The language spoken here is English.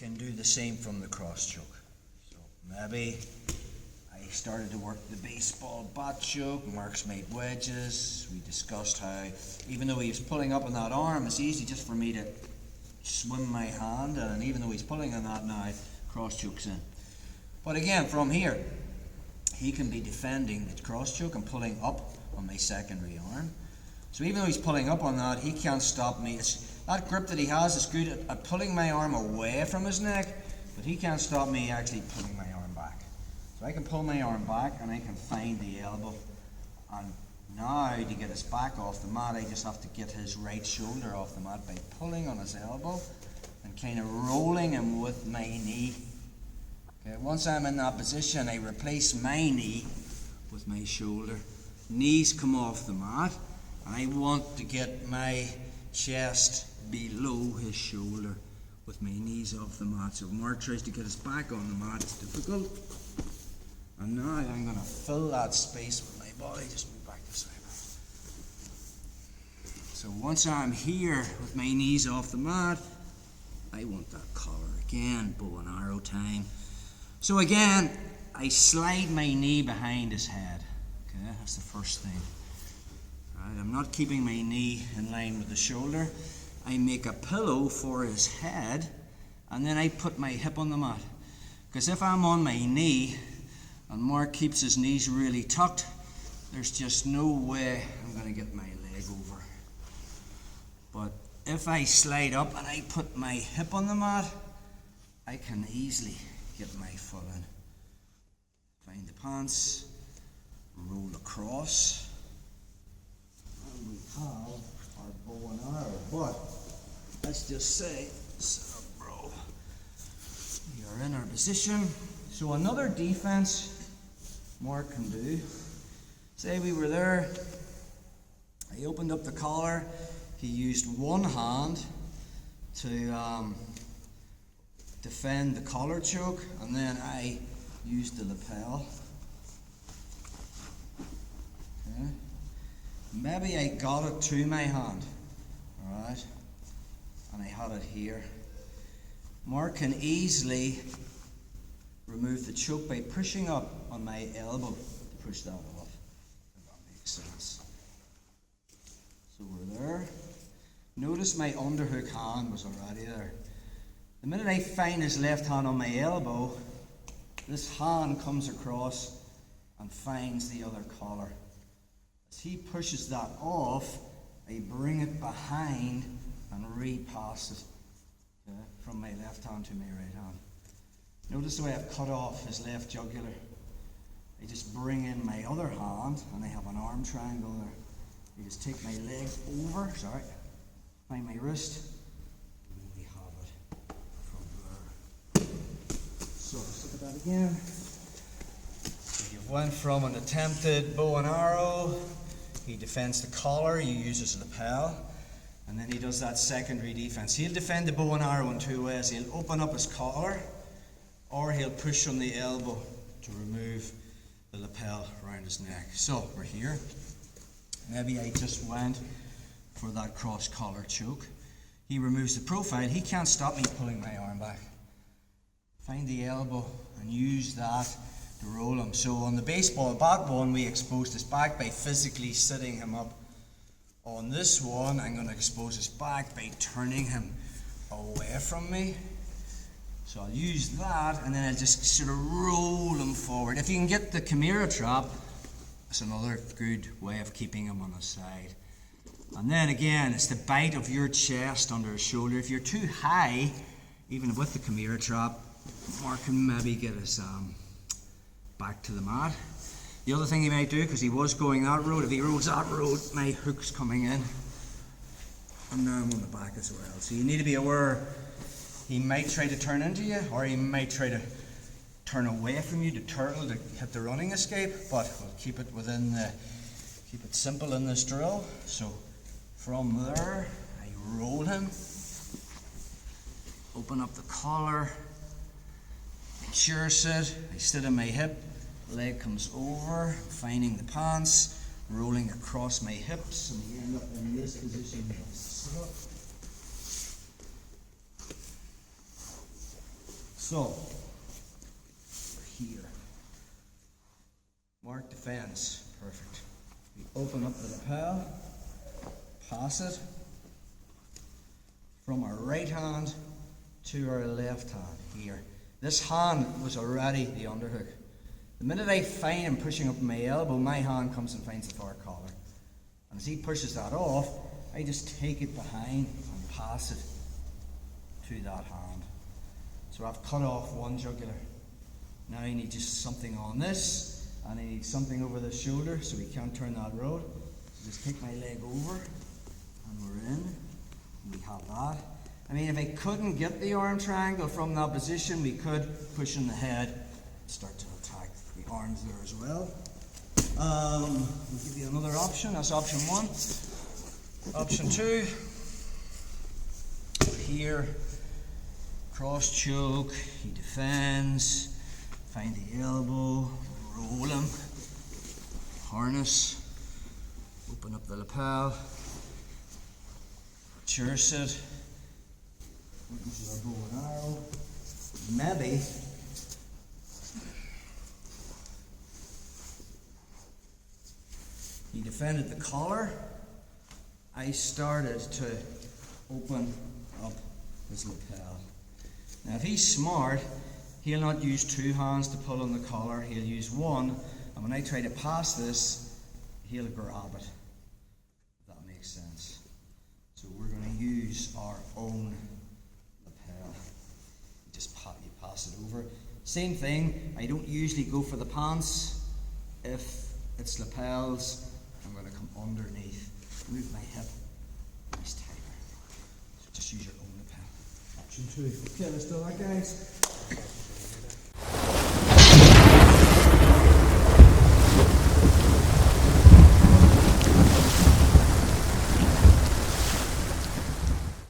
can do the same from the cross choke. So maybe I started to work the baseball bat choke. Mark's made wedges. We discussed how, even though he was pulling up on that arm, it's easy just for me to swim my hand, and even though he's pulling on that now, cross choke's in. But again, from here, he can be defending the cross choke and pulling up on my secondary arm. So even though he's pulling up on that, he can't stop me. That grip that he has is good at pulling my arm away from his neck, but he can't stop me actually pulling my arm back. So I can pull my arm back and I can find the elbow. And now to get his back off the mat, I just have to get his right shoulder off the mat by pulling on his elbow and kind of rolling him with my knee. Okay, once I'm in that position, I replace my knee with my shoulder. Knees come off the mat, and I want to get my chest below his shoulder with my knees off the mat. So if Mark tries to get his back on the mat, it's difficult. And now I'm going to fill that space with my body. Just move back this way. So once I'm here with my knees off the mat, I want that collar again, bow and arrow time. So again, I slide my knee behind his head. Okay, that's the first thing. Right, I'm not keeping my knee in line with the shoulder. I make a pillow for his head, and then I put my hip on the mat. Because if I'm on my knee, and Mark keeps his knees really tucked, there's just no way I'm going to get my leg over. But if I slide up and I put my hip on the mat, I can easily get my foot in. Find the pants, roll across, and we have our bow and arrow. But let's just say, set up, bro. We are in our position. So another defense Mark can do. Say we were there, he opened up the collar, he used one hand to defend the collar choke, and then I used the lapel. Okay. Maybe I got it to my hand, alright, and I had it here. Mark can easily remove the choke by pushing up on my elbow to push that off, if that makes sense. So we're there. Notice my underhook hand was already there. The minute I find his left hand on my elbow, this hand comes across and finds the other collar. As he pushes that off, I bring it behind and repass it, okay, from my left hand to my right hand. Notice the way I've cut off his left jugular. I just bring in my other hand and I have an arm triangle there. I just take my leg over, find my wrist, and we have it from there. So let's look at that again. So you went from an attempted bow and arrow, he defends the collar, you use his lapel, and then he does that secondary defense. He'll defend the bow and arrow in two ways. He'll open up his collar, or he'll push on the elbow to remove the lapel around his neck. So we're here. Maybe I just went for that cross collar choke. He removes the profile. He can't stop me pulling my arm back. Find the elbow and use that to roll him. So on the baseball bat one, we exposed his back by physically sitting him up. On this one, I'm going to expose his back by turning him away from me. So I'll use that, and then I'll just sort of roll him forward. If you can get the Chimera trap, it's another good way of keeping him on his side. And then again, it's the bite of your chest under his shoulder. If you're too high, even with the Chimera trap, Mark can maybe get his back to the mat. The other thing he might do, because he was going that road, if he rolls that road, my hook's coming in. And now I'm on the back as well. So you need to be aware. He might try to turn into you, or he might try to turn away from you to turtle to hit the running escape, but we'll keep it within the, keep it simple in this drill. So from there, I roll him, open up the collar, make sure I sit on my hip, leg comes over, finding the pants, rolling across my hips, and we end up in this position. So, here. Mark the fence. Perfect. We open up the lapel, pass it from our right hand to our left hand here. This hand was already the underhook. The minute I find him pushing up my elbow, my hand comes and finds the far collar. And as he pushes that off, I just take it behind and pass it to that hand. So I've cut off one jugular. Now I need just something on this, and I need something over the shoulder so we can't turn that road. So just take my leg over, and we're in. And we have that. I mean, if I couldn't get the arm triangle from that position, we could push in the head and start to attack the arms there as well. We'll give you another option. That's option one. Option two. Here, cross choke. He defends. Find the elbow. Roll him. Harness. Open up the lapel. Church it. This is our bow and arrow. Maybe he defended the collar. I started to open up his lapel. Now if he's smart, he'll not use two hands to pull on the collar, he'll use one, and when I try to pass this, he'll grab it. If that makes sense. So we're going to use our own lapel. You pass it over. Same thing, I don't usually go for the pants. If it's lapels, I'm going to come underneath. Move my hip, nice tighter. So just use your own lapel. Option two. Okay, let's do that, guys.